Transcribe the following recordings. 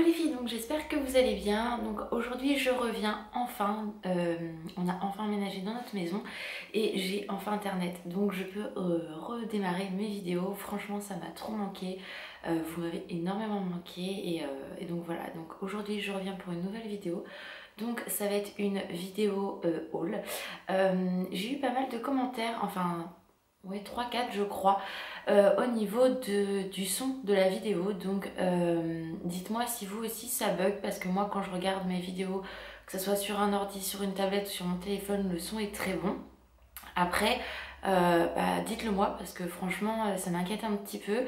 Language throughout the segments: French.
Coucou les filles, donc j'espère que vous allez bien. Donc aujourd'hui je reviens enfin, on a enfin emménagé dans notre maison et j'ai enfin internet. Donc je peux redémarrer mes vidéos, franchement ça m'a trop manqué, vous m'avez énormément manqué et donc voilà. Donc aujourd'hui je reviens pour une nouvelle vidéo. Donc ça va être une vidéo haul. J'ai eu pas mal de commentaires, enfin ouais 3-4 je crois, au niveau du son de la vidéo. Donc dites-moi si vous aussi ça bug, parce que moi quand je regarde mes vidéos, que ce soit sur un ordi, sur une tablette ou sur mon téléphone, le son est très bon. Après dites-le moi, parce que franchement ça m'inquiète un petit peu.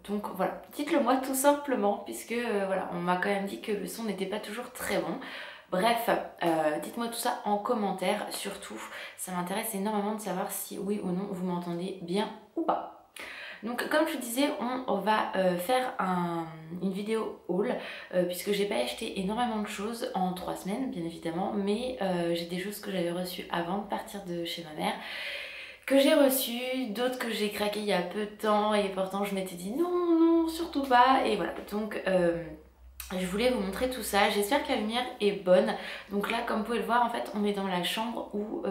Donc voilà, dites-le moi tout simplement, puisque voilà, on m'a quand même dit que le son n'était pas toujours très bon. Bref, dites-moi tout ça en commentaire, surtout, ça m'intéresse énormément de savoir si oui ou non vous m'entendez bien ou pas. Donc comme je vous disais, on va faire une vidéo haul, puisque j'ai pas acheté énormément de choses en 3 semaines, bien évidemment, mais j'ai des choses que j'avais reçues avant de partir de chez ma mère, que j'ai reçues, d'autres que j'ai craqué il y a peu de temps, et pourtant je m'étais dit non, non, surtout pas, et voilà, donc je voulais vous montrer tout ça. J'espère que la lumière est bonne. Donc là, comme vous pouvez le voir, en fait, on est dans la chambre où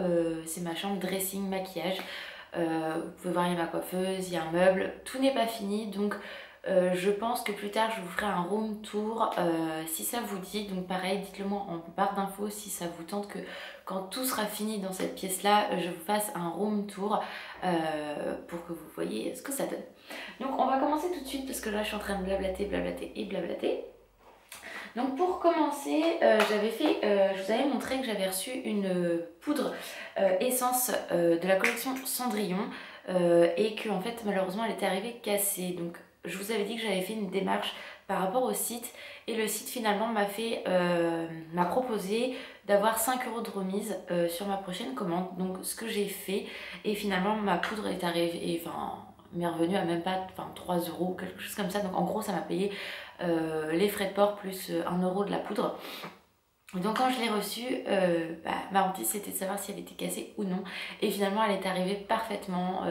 c'est ma chambre dressing, maquillage. Vous pouvez voir, il y a ma coiffeuse, il y a un meuble. Tout n'est pas fini, donc je pense que plus tard, je vous ferai un room tour si ça vous dit. Donc pareil, dites-le moi en barre d'infos si ça vous tente que quand tout sera fini dans cette pièce-là, je vous fasse un room tour pour que vous voyez ce que ça donne. Donc on va commencer tout de suite, parce que là, je suis en train de blablater, blablater et blablater. Donc pour commencer, je vous avais montré que j'avais reçu une poudre essence de la collection Cendrillon et que en fait malheureusement elle était arrivée cassée. Donc je vous avais dit que j'avais fait une démarche par rapport au site, et le site finalement m'a proposé d'avoir 5 € de remise sur ma prochaine commande. Donc ce que j'ai fait, et finalement ma poudre est arrivée, m'est revenue à même pas 3 €, quelque chose comme ça. Donc en gros ça m'a payé les frais de port plus 1 € de la poudre. Donc quand je l'ai reçue, ma hantise c'était de savoir si elle était cassée ou non, et finalement elle est arrivée parfaitement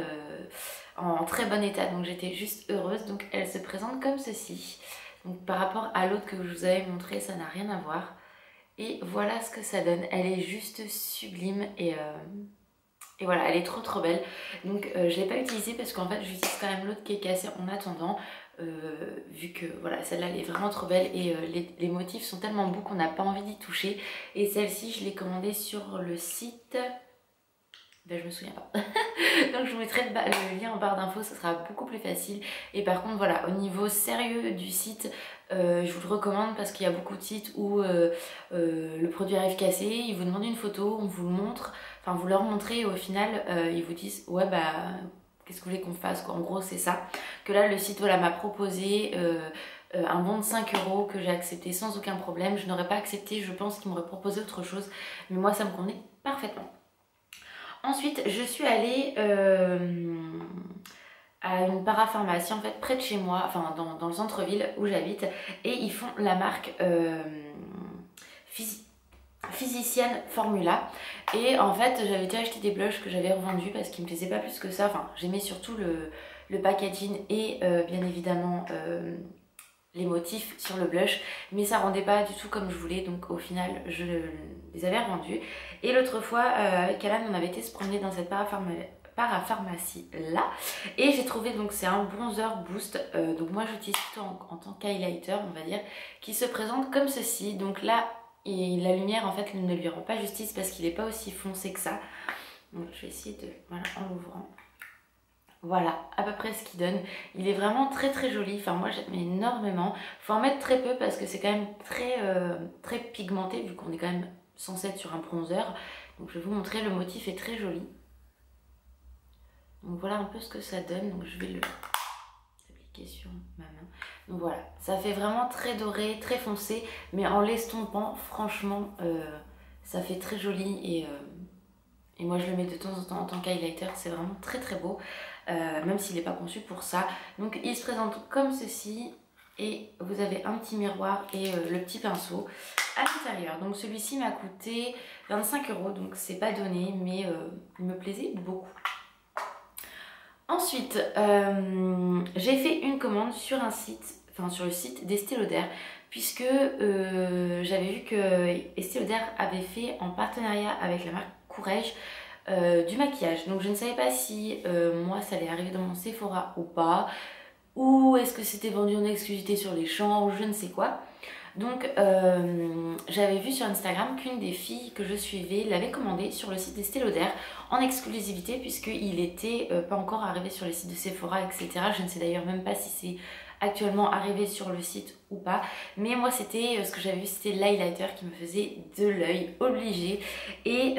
en très bon état, donc j'étais juste heureuse. Donc elle se présente comme ceci. Donc par rapport à l'autre que je vous avais montré, ça n'a rien à voir, et voilà ce que ça donne. Elle est juste sublime, et voilà, elle est trop belle. Donc je l'ai pas utilisée parce qu'en fait j'utilise quand même l'autre qui est cassée en attendant, vu que voilà, celle-là elle est vraiment trop belle, et les motifs sont tellement beaux qu'on n'a pas envie d'y toucher. Et celle-ci je l'ai commandée sur le site, ben, je me souviens pas. Donc je vous mettrai le lien en barre d'infos, ça sera beaucoup plus facile. Et par contre voilà, au niveau sérieux du site, je vous le recommande, parce qu'il y a beaucoup de sites où le produit arrive cassé, ils vous demandent une photo, on vous le montre, enfin vous leur montrez, et au final ils vous disent ouais bah qu'est-ce que vous voulez qu'on fasse quoi. En gros c'est ça. Que là le site voilà m'a proposé un bon de 5 € que j'ai accepté sans aucun problème. Je n'aurais pas accepté, je pense qu'ils m'auraient proposé autre chose, mais moi ça me convenait parfaitement. Ensuite, je suis allée à une parapharmacie en fait près de chez moi, enfin dans le centre-ville où j'habite, et ils font la marque Physicienne Formula. Et en fait j'avais été acheter des blushs que j'avais revendus parce qu'ils me plaisaient pas plus que ça. Enfin j'aimais surtout le packaging et bien évidemment les motifs sur le blush, mais ça rendait pas du tout comme je voulais, donc au final je les avais revendus. Et l'autre fois avec Alan on avait été se promener dans cette parapharmacie là, et j'ai trouvé, donc c'est un bronzer boost, donc moi j'utilise plutôt en tant qu'highlighter on va dire, qui se présente comme ceci. Donc là la lumière en fait ne lui rend pas justice parce qu'il n'est pas aussi foncé que ça. Donc je vais essayer de, voilà, en l'ouvrant. Voilà à peu près ce qu'il donne. Il est vraiment très joli, enfin moi j'aime énormément. Faut en mettre très peu parce que c'est quand même très pigmenté, vu qu'on est quand même censé être sur un bronzer. Donc je vais vous montrer, le motif est très joli. Donc voilà un peu ce que ça donne. Donc je vais l'appliquer sur ma main. Donc voilà, ça fait vraiment très doré, très foncé, mais en l'estompant, franchement ça fait très joli, et moi je le mets de temps en temps en tant qu'highlighter, c'est vraiment très beau, même s'il n'est pas conçu pour ça. Donc il se présente comme ceci, et vous avez un petit miroir et le petit pinceau à l'intérieur. Donc celui-ci m'a coûté 25 €, donc c'est pas donné, mais il me plaisait beaucoup. Ensuite, j'ai fait une commande sur un site enfin sur le site d'Estée Lauder, puisque j'avais vu que Estée Lauder avait fait en partenariat avec la marque Courrèges du maquillage. Donc je ne savais pas si moi ça allait arriver dans mon Sephora ou pas, ou est-ce que c'était vendu en exclusivité sur les champs, ou je ne sais quoi. Donc j'avais vu sur Instagram qu'une des filles que je suivais l'avait commandé sur le site d'Estée Lauder en exclusivité, puisqu'il était pas encore arrivé sur les sites de Sephora, etc. Je ne sais d'ailleurs même pas si c'est actuellement arrivé sur le site ou pas, mais moi c'était ce que j'avais vu, c'était l'highlighter qui me faisait de l'œil obligé, et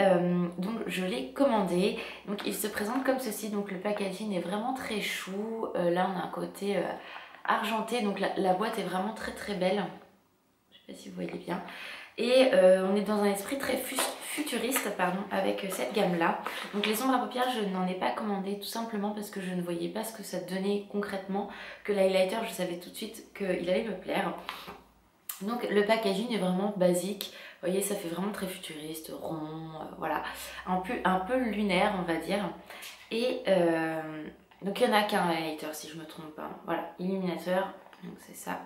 donc je l'ai commandé. Donc il se présente comme ceci, donc le packaging est vraiment très chou. Là on a un côté argenté, donc la boîte est vraiment très très belle, je sais pas si vous voyez bien, et on est dans un esprit très futuriste, pardon, avec cette gamme là. Donc les ombres à paupières, je n'en ai pas commandé tout simplement parce que je ne voyais pas ce que ça donnait concrètement, que l'highlighter je savais tout de suite qu'il allait me plaire. Donc le packaging est vraiment basique, vous voyez, ça fait vraiment très futuriste, rond, voilà, un peu lunaire on va dire. Et donc il n'y en a qu'un highlighter si je me trompe pas, voilà, illuminateur, donc c'est ça.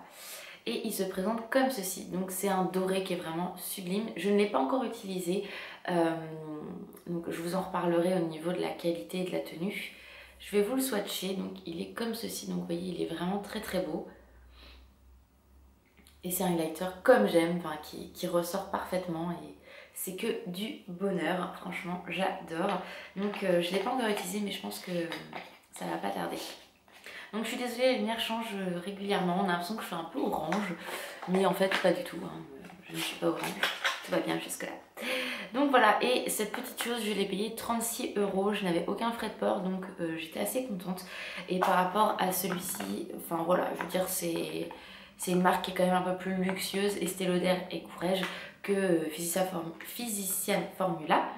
Et il se présente comme ceci, donc c'est un doré qui est vraiment sublime. Je ne l'ai pas encore utilisé, donc je vous en reparlerai au niveau de la qualité et de la tenue. Je vais vous le swatcher, donc il est comme ceci, donc vous voyez il est vraiment très très beau. Et c'est un highlighter comme j'aime, enfin, qui ressort parfaitement, et c'est que du bonheur, franchement j'adore. Donc je ne l'ai pas encore utilisé, mais je pense que ça va pas tarder. Donc je suis désolée, les lumières changent régulièrement, on a l'impression que je suis un peu orange, mais en fait pas du tout, hein. Je ne suis pas orange, tout va bien jusque là. Donc voilà, et cette petite chose je l'ai payée 36 €, je n'avais aucun frais de port, donc j'étais assez contente. Et par rapport à celui-ci, enfin voilà, je veux dire c'est une marque qui est quand même un peu plus luxueuse, Estée Lauder et Courrèges, que Physician Formula.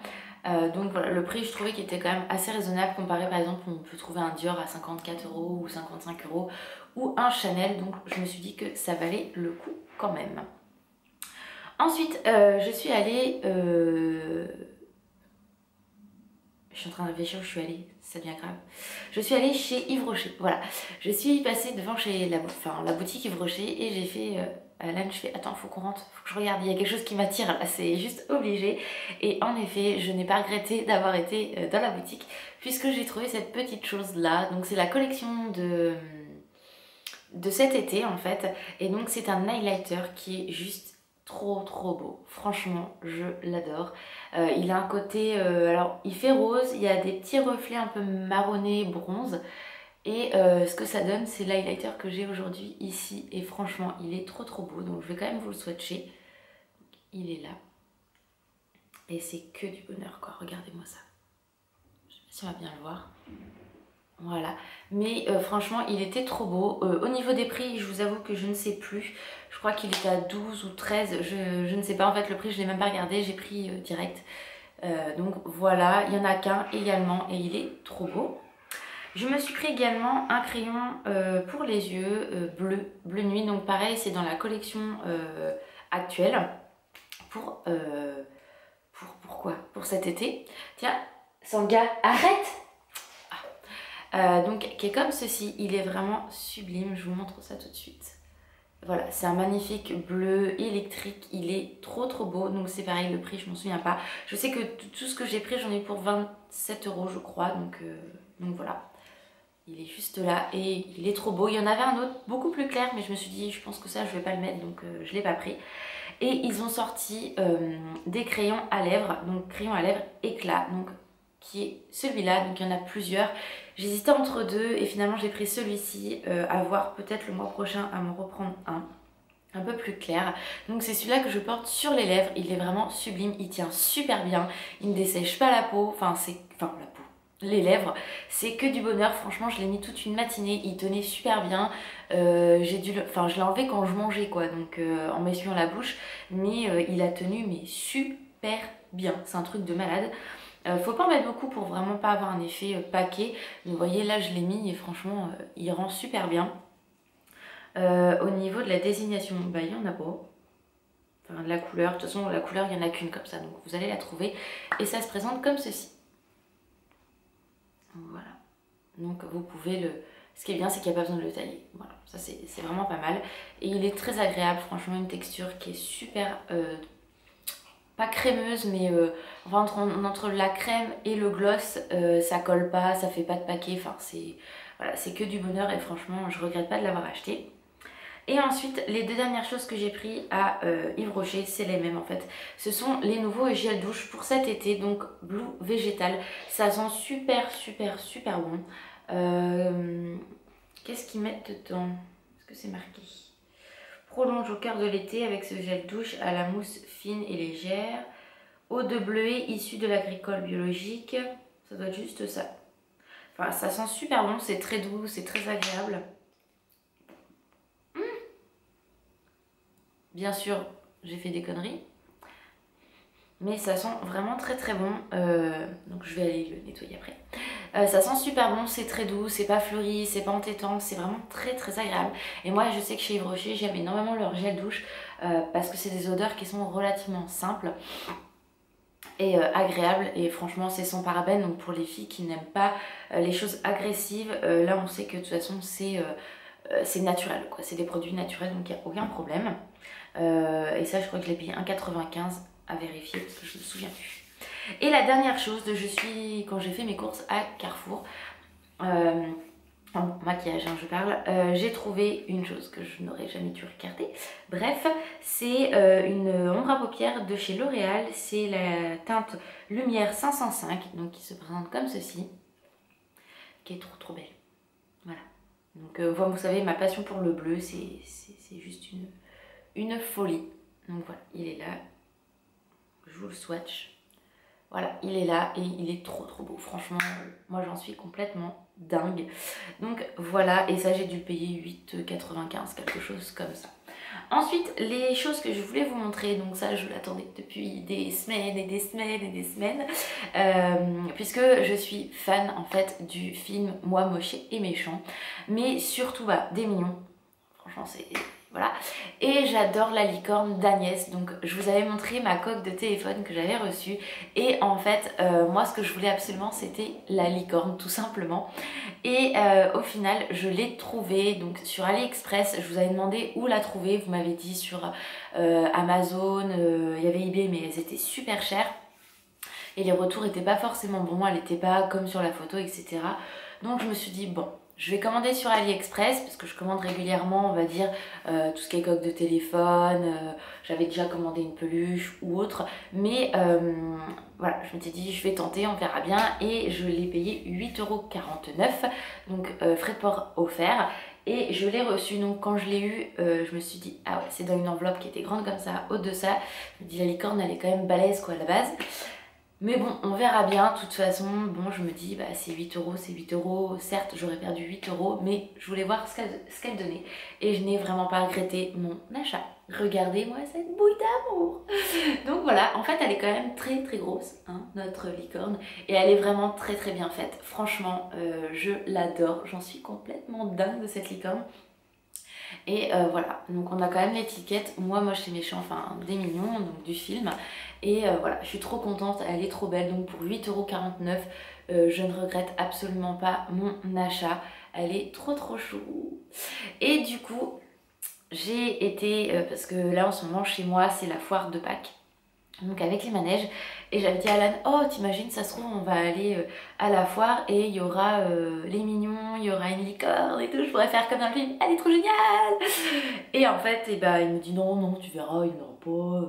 Donc voilà, le prix je trouvais qu'il était quand même assez raisonnable comparé, par exemple on peut trouver un Dior à 54 € ou 55 € ou un Chanel, donc je me suis dit que ça valait le coup quand même. Ensuite je suis allée, je suis en train de réfléchir où je suis allée, ça devient grave. Je suis allée chez Yves Rocher, voilà. Je suis passée devant chez la boutique Yves Rocher et j'ai fait... là je fais attends, faut qu'on rentre, faut que je regarde, il y a quelque chose qui m'attire là, c'est juste obligé. Et en effet je n'ai pas regretté d'avoir été dans la boutique, puisque j'ai trouvé cette petite chose là. Donc c'est la collection de cet été en fait, et donc c'est un highlighter qui est juste trop beau, franchement je l'adore. Il a un côté, alors il fait rose, il y a des petits reflets un peu marronné bronze. Et ce que ça donne, c'est l'highlighter que j'ai aujourd'hui ici, et franchement il est trop beau, donc je vais quand même vous le swatcher. Il est là et c'est que du bonheur quoi, regardez-moi ça, je sais pas si on va bien le voir, voilà. Mais franchement il était trop beau. Au niveau des prix je vous avoue que je ne sais plus, je crois qu'il était à 12 ou 13, je ne sais pas en fait, le prix je l'ai même pas regardé, j'ai pris direct. Donc voilà, il y en a qu'un également et il est trop beau. Je me suis pris également un crayon pour les yeux bleu nuit, donc pareil c'est dans la collection actuelle pourquoi pour cet été. Tiens Sanga, arrête. Donc qui est comme ceci, il est vraiment sublime, je vous montre ça tout de suite. Voilà, c'est un magnifique bleu électrique, il est trop beau. Donc c'est pareil, le prix je m'en souviens pas, je sais que tout ce que j'ai pris j'en ai pour 27 € je crois, donc voilà. Il est juste là et il est trop beau. Il y en avait un autre beaucoup plus clair, mais je me suis dit je pense que ça je vais pas le mettre, donc je l'ai pas pris. Et ils ont sorti des crayons à lèvres, donc crayon à lèvres éclat, donc qui est celui-là, donc il y en a plusieurs. J'hésitais entre deux et finalement j'ai pris celui-ci, à voir peut-être le mois prochain à m'en reprendre un peu plus clair. Donc c'est celui-là que je porte sur les lèvres, il est vraiment sublime, il tient super bien, il ne dessèche pas la peau, les lèvres, c'est que du bonheur. Franchement je l'ai mis toute une matinée, il tenait super bien. Je l'ai enlevé quand je mangeais quoi, donc en m'essuyant la bouche, mais il a tenu mais super bien, c'est un truc de malade. Faut pas en mettre beaucoup pour vraiment pas avoir un effet paquet. Vous voyez là je l'ai mis et franchement il rend super bien. Au niveau de la désignation, bah il y en a pas. Enfin de la couleur, de toute façon la couleur il y en a qu'une comme ça, donc vous allez la trouver. Et ça se présente comme ceci. Voilà. Donc vous pouvez Ce qui est bien, c'est qu'il n'y a pas besoin de le tailler. Voilà, ça c'est vraiment pas mal. Et il est très agréable, franchement, une texture qui est super, pas crémeuse, mais enfin, entre la crème et le gloss, ça colle pas, ça fait pas de paquet. Enfin, voilà, c'est que du bonheur et franchement, je regrette pas de l'avoir acheté. Et ensuite, les deux dernières choses que j'ai pris à Yves Rocher, c'est les mêmes en fait. Ce sont les nouveaux gels douche pour cet été, donc Blue Végétal. Ça sent super super super bon. Qu'est-ce qu'ils mettent dedans? Est-ce que c'est marqué? Prolonge au cœur de l'été avec ce gel douche à la mousse fine et légère. Eau de bleuet issue de l'agricole biologique. Ça doit être juste ça. Enfin, ça sent super bon, c'est très doux, c'est très agréable. Bien sûr, j'ai fait des conneries. Mais ça sent vraiment très très bon. Donc je vais aller le nettoyer après. Ça sent super bon, c'est très doux, c'est pas fleuri, c'est pas entêtant, c'est vraiment très très agréable. Et moi je sais que chez Yves Rocher j'aime énormément leur gel douche parce que c'est des odeurs qui sont relativement simples et agréables. Et franchement c'est sans parabènes, donc pour les filles qui n'aiment pas les choses agressives, là on sait que de toute façon c'est naturel, quoi. C'est des produits naturels, donc il n'y a aucun problème. Et ça je crois que je l'ai payé 1,95 à vérifier parce que je me souviens plus. Et la dernière chose, quand j'ai fait mes courses à Carrefour, en maquillage hein, je parle, j'ai trouvé une chose que je n'aurais jamais dû regarder. Bref, c'est une ombre à paupières de chez L'Oréal, c'est la teinte Lumière 505, donc qui se présente comme ceci, qui est trop trop belle. Voilà. Donc vous savez, ma passion pour le bleu, c'est juste une folie. Donc voilà, il est là. Je vous le swatch. Voilà, il est là et il est trop trop beau. Franchement, moi j'en suis complètement dingue. Donc voilà, et ça j'ai dû le payer 8,95, quelque chose comme ça. Ensuite, les choses que je voulais vous montrer, donc ça je l'attendais depuis des semaines et des semaines et des semaines, puisque je suis fan en fait du film Moi moche et méchant, mais surtout des mignons. Franchement c'est... Voilà, et j'adore la licorne d'Agnès. Donc je vous avais montré ma coque de téléphone que j'avais reçue. Et en fait, moi ce que je voulais absolument c'était la licorne tout simplement. Et au final je l'ai trouvée donc sur AliExpress. Je vous avais demandé où la trouver. Vous m'avez dit sur Amazon, il y avait eBay mais elles étaient super chères. Et les retours n'étaient pas forcément bons, elle n'était pas comme sur la photo, etc. Donc je me suis dit bon, je vais commander sur AliExpress parce que je commande régulièrement, on va dire, tout ce qui est coque de téléphone. J'avais déjà commandé une peluche ou autre. Mais voilà, je m'étais dit, je vais tenter, on verra bien. Et je l'ai payé 8,49 €. Donc frais de port offerts. Et je l'ai reçu, donc quand je l'ai eu, je me suis dit, ah ouais, c'est dans une enveloppe qui était grande comme ça, haute de ça. Je me dis, la licorne, elle est quand même balèze quoi à la base. Mais bon, on verra bien, de toute façon, bon je me dis, c'est 8 €, c'est 8 €, certes j'aurais perdu 8 €, mais je voulais voir ce qu'elle donnait. Et je n'ai vraiment pas regretté mon achat. Regardez-moi cette bouille d'amour. Donc voilà, en fait elle est quand même très très grosse, hein, notre licorne, et elle est vraiment très très bien faite. Franchement, je l'adore, j'en suis complètement dingue de cette licorne. Et voilà, donc on a quand même l'étiquette Moi moche et méchant, enfin des mignons, donc du film. Et voilà, je suis trop contente, elle est trop belle. Donc pour 8,49 €, je ne regrette absolument pas mon achat. Elle est trop trop chou. Et du coup, j'ai été, parce que là en ce moment chez moi c'est la foire de Pâques. Donc avec les manèges, et j'avais dit à Alan, oh t'imagines ça se trouve on va aller à la foire et il y aura les mignons, il y aura une licorne et tout, je pourrais faire comme dans le film, elle est trop géniale. Et en fait il me dit non tu verras, il n'y en aura pas.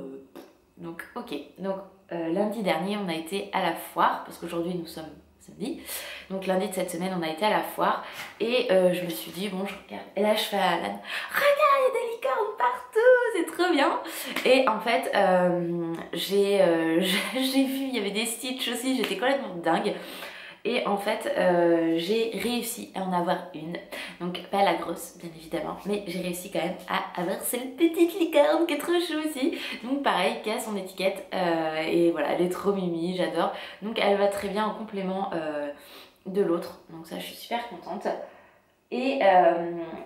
Donc ok, donc lundi dernier on a été à la foire, parce qu'aujourd'hui nous sommes samedi, donc lundi de cette semaine on a été à la foire et je me suis dit bon je regarde, et là je fais à Alan, regarde il y a des licornes partout, c'est trop bien. Et en fait j'ai vu il y avait des Stitch aussi, j'étais complètement dingue. Et en fait j'ai réussi à en avoir une, donc pas la grosse bien évidemment, mais j'ai réussi quand même à avoir cette petite licorne qui est trop chou aussi. Donc pareil, qui a son étiquette et voilà, elle est trop mimi, j'adore. Donc elle va très bien en complément de l'autre, donc ça je suis super contente. Et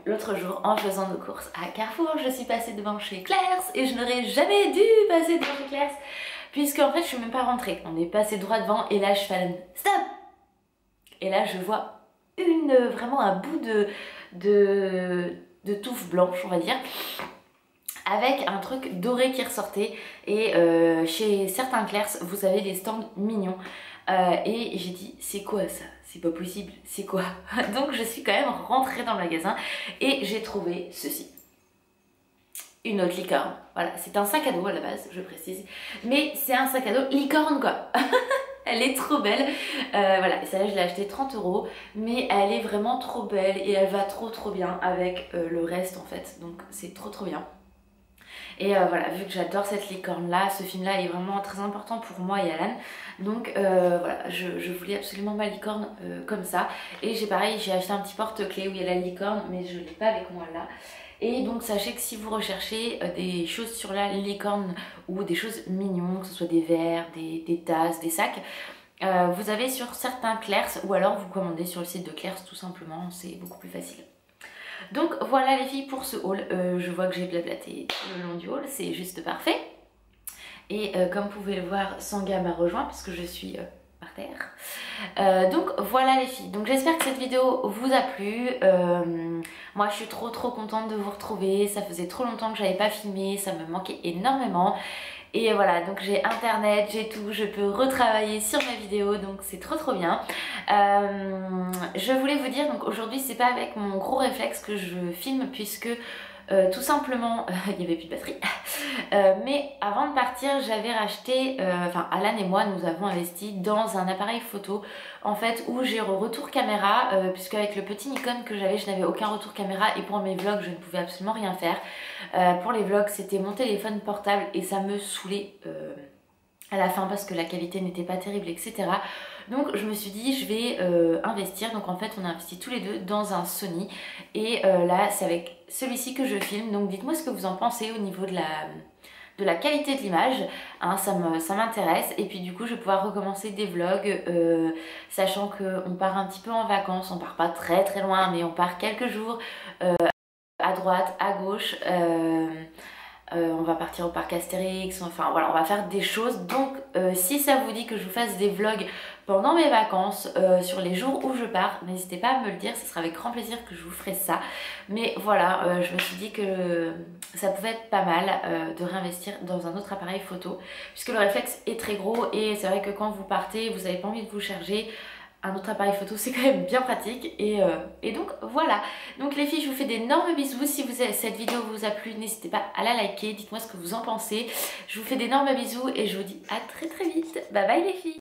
l'autre jour, en faisant nos courses à Carrefour, je suis passée devant chez Claire's et je n'aurais jamais dû passer devant chez Claire's, puisque en fait je suis même pas rentrée, on est passé droit devant et là je fais stop. Et là je vois vraiment un bout de touffe blanche, on va dire, avec un truc doré qui ressortait. Et chez certains Clairs, vous avez des stands mignons. Et j'ai dit, c'est quoi ça? C'est pas possible, c'est quoi? Donc je suis quand même rentrée dans le magasin et j'ai trouvé ceci. Une autre licorne. Voilà, c'est un sac à dos à la base, je précise. Mais c'est un sac à dos licorne quoi. Elle est trop belle. Voilà, et celle-là je l'ai achetée 30 €. Mais elle est vraiment trop belle et elle va trop bien avec le reste en fait. Donc c'est trop bien. Et voilà, vu que j'adore cette licorne là, ce film là est vraiment très important pour moi et Alan. Donc voilà, je voulais absolument ma licorne comme ça. Et j'ai pareil, j'ai acheté un petit porte-clés où il y a la licorne, mais je ne l'ai pas avec moi là. Et donc sachez que si vous recherchez des choses sur la licorne ou des choses mignonnes, que ce soit des verres, des tasses, des sacs, vous avez sur certains Clairs ou alors vous commandez sur le site de Clairs tout simplement, c'est beaucoup plus facile. Donc voilà les filles pour ce haul, je vois que j'ai blablaté tout le long du haul, c'est juste parfait. Et comme vous pouvez le voir, Sangha m'a rejoint parce que je suis par terre. Donc voilà les filles, donc j'espère que cette vidéo vous a plu. Moi je suis trop contente de vous retrouver, ça faisait trop longtemps que j'avais pas filmé, ça me manquait énormément. Et voilà, donc j'ai internet, j'ai tout, je peux retravailler sur mes vidéos, donc c'est trop bien. Je voulais vous dire, donc aujourd'hui c'est pas avec mon gros réflexe que je filme puisque tout simplement il n'y avait plus de batterie. Mais avant de partir j'avais racheté, enfin Alan et moi nous avons investi dans un appareil photo en fait où j'ai retour caméra puisque avec le petit Nikon que j'avais je n'avais aucun retour caméra et pour mes vlogs je ne pouvais absolument rien faire. Pour les vlogs c'était mon téléphone portable et ça me saoulait à la fin parce que la qualité n'était pas terrible etc. Donc je me suis dit je vais investir, donc en fait on a investi tous les deux dans un Sony et là c'est avec celui-ci que je filme, donc dites-moi ce que vous en pensez au niveau de la qualité de l'image, hein, ça m'intéresse. Et puis du coup je vais pouvoir recommencer des vlogs sachant qu'on part un petit peu en vacances, on part pas très loin mais on part quelques jours à droite, à gauche, on va partir au parc Astérix, enfin voilà, on va faire des choses. Donc si ça vous dit que je vous fasse des vlogs pendant mes vacances, sur les jours où je pars, n'hésitez pas à me le dire, ce sera avec grand plaisir que je vous ferai ça. Mais voilà, je me suis dit que ça pouvait être pas mal de réinvestir dans un autre appareil photo, puisque le réflexe est très gros et c'est vrai que quand vous partez, vous n'avez pas envie de vous charger. Un autre appareil photo c'est quand même bien pratique et donc voilà. Donc les filles je vous fais d'énormes bisous. Si cette vidéo vous a plu n'hésitez pas à la liker, dites moi ce que vous en pensez. Je vous fais d'énormes bisous et je vous dis à très vite. Bye bye les filles.